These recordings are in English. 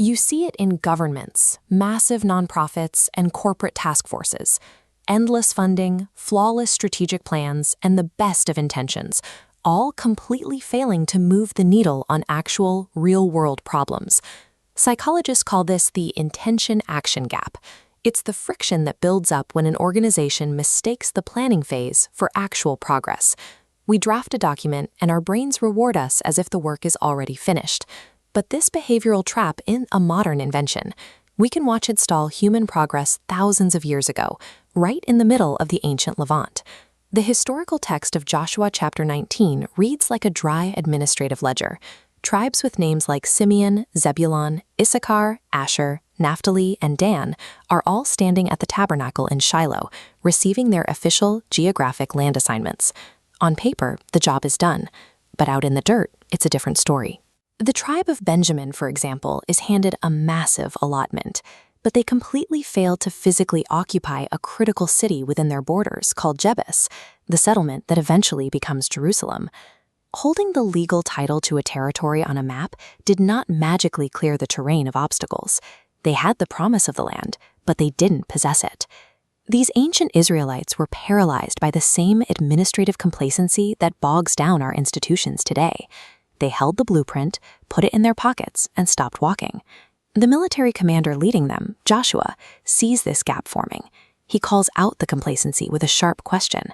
You see it in governments, massive nonprofits, and corporate task forces. Endless funding, flawless strategic plans, and the best of intentions, all completely failing to move the needle on actual, real-world problems. Psychologists call this the intention-action gap. It's the friction that builds up when an organization mistakes the planning phase for actual progress. We draft a document, and our brains reward us as if the work is already finished. But this behavioral trap isn't a modern invention. We can watch it stall human progress thousands of years ago, right in the middle of the ancient Levant. The historical text of Joshua chapter 19 reads like a dry administrative ledger. Tribes with names like Simeon, Zebulun, Issachar, Asher, Naphtali, and Dan are all standing at the tabernacle in Shiloh, receiving their official geographic land assignments. On paper, the job is done, but out in the dirt, it's a different story. The tribe of Benjamin, for example, is handed a massive allotment, but they completely fail to physically occupy a critical city within their borders called Jebus, the settlement that eventually becomes Jerusalem. Holding the legal title to a territory on a map did not magically clear the terrain of obstacles. They had the promise of the land, but they didn't possess it. These ancient Israelites were paralyzed by the same administrative complacency that bogs down our institutions today. They held the blueprint, put it in their pockets, and stopped walking. The military commander leading them, Joshua, sees this gap forming. He calls out the complacency with a sharp question.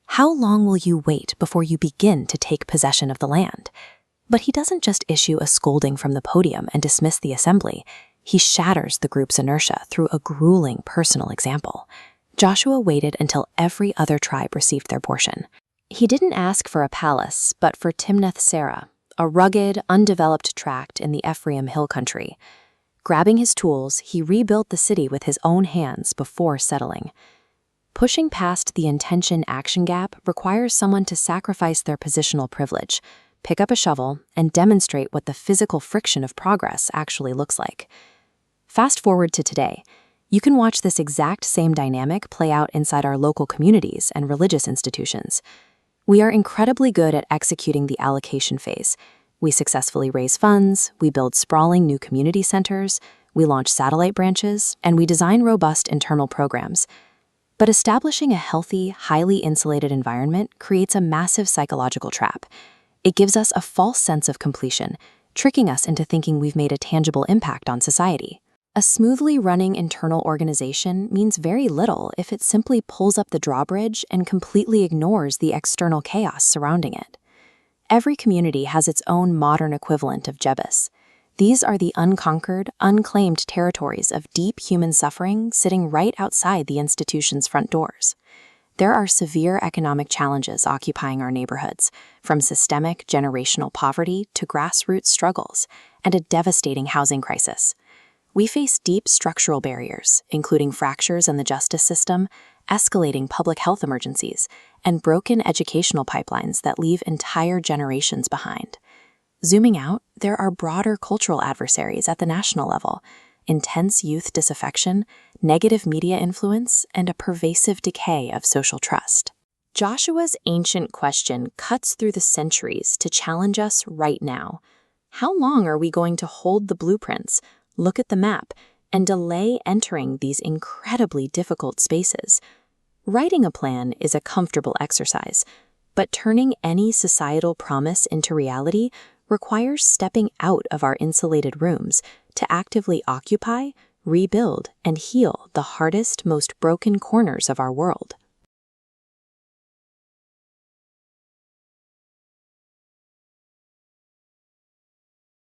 How long will you wait before you begin to take possession of the land? But he doesn't just issue a scolding from the podium and dismiss the assembly. He shatters the group's inertia through a grueling personal example. Joshua waited until every other tribe received their portion. He didn't ask for a palace, but for Timnath-Serah, a rugged, undeveloped tract in the Ephraim hill country. Grabbing his tools, he rebuilt the city with his own hands before settling. Pushing past the intention-action gap requires someone to sacrifice their positional privilege, pick up a shovel, and demonstrate what the physical friction of progress actually looks like. Fast forward to today. You can watch this exact same dynamic play out inside our local communities and religious institutions. We are incredibly good at executing the allocation phase. We successfully raise funds, we build sprawling new community centers, we launch satellite branches, and we design robust internal programs. But establishing a healthy, highly insulated environment creates a massive psychological trap. It gives us a false sense of completion, tricking us into thinking we've made a tangible impact on society. A smoothly running internal organization means very little if it simply pulls up the drawbridge and completely ignores the external chaos surrounding it. Every community has its own modern equivalent of Jebus. These are the unconquered, unclaimed territories of deep human suffering sitting right outside the institution's front doors. There are severe economic challenges occupying our neighborhoods, from systemic generational poverty to grassroots struggles, and a devastating housing crisis. We face deep structural barriers, including fractures in the justice system, escalating public health emergencies, and broken educational pipelines that leave entire generations behind. Zooming out, there are broader cultural adversaries at the national level: intense youth disaffection, negative media influence, and a pervasive decay of social trust. Joshua's ancient question cuts through the centuries to challenge us right now. How long are we going to hold the blueprints, look at the map, and delay entering these incredibly difficult spaces? Writing a plan is a comfortable exercise, but turning any societal promise into reality requires stepping out of our insulated rooms to actively occupy, rebuild, and heal the hardest, most broken corners of our world.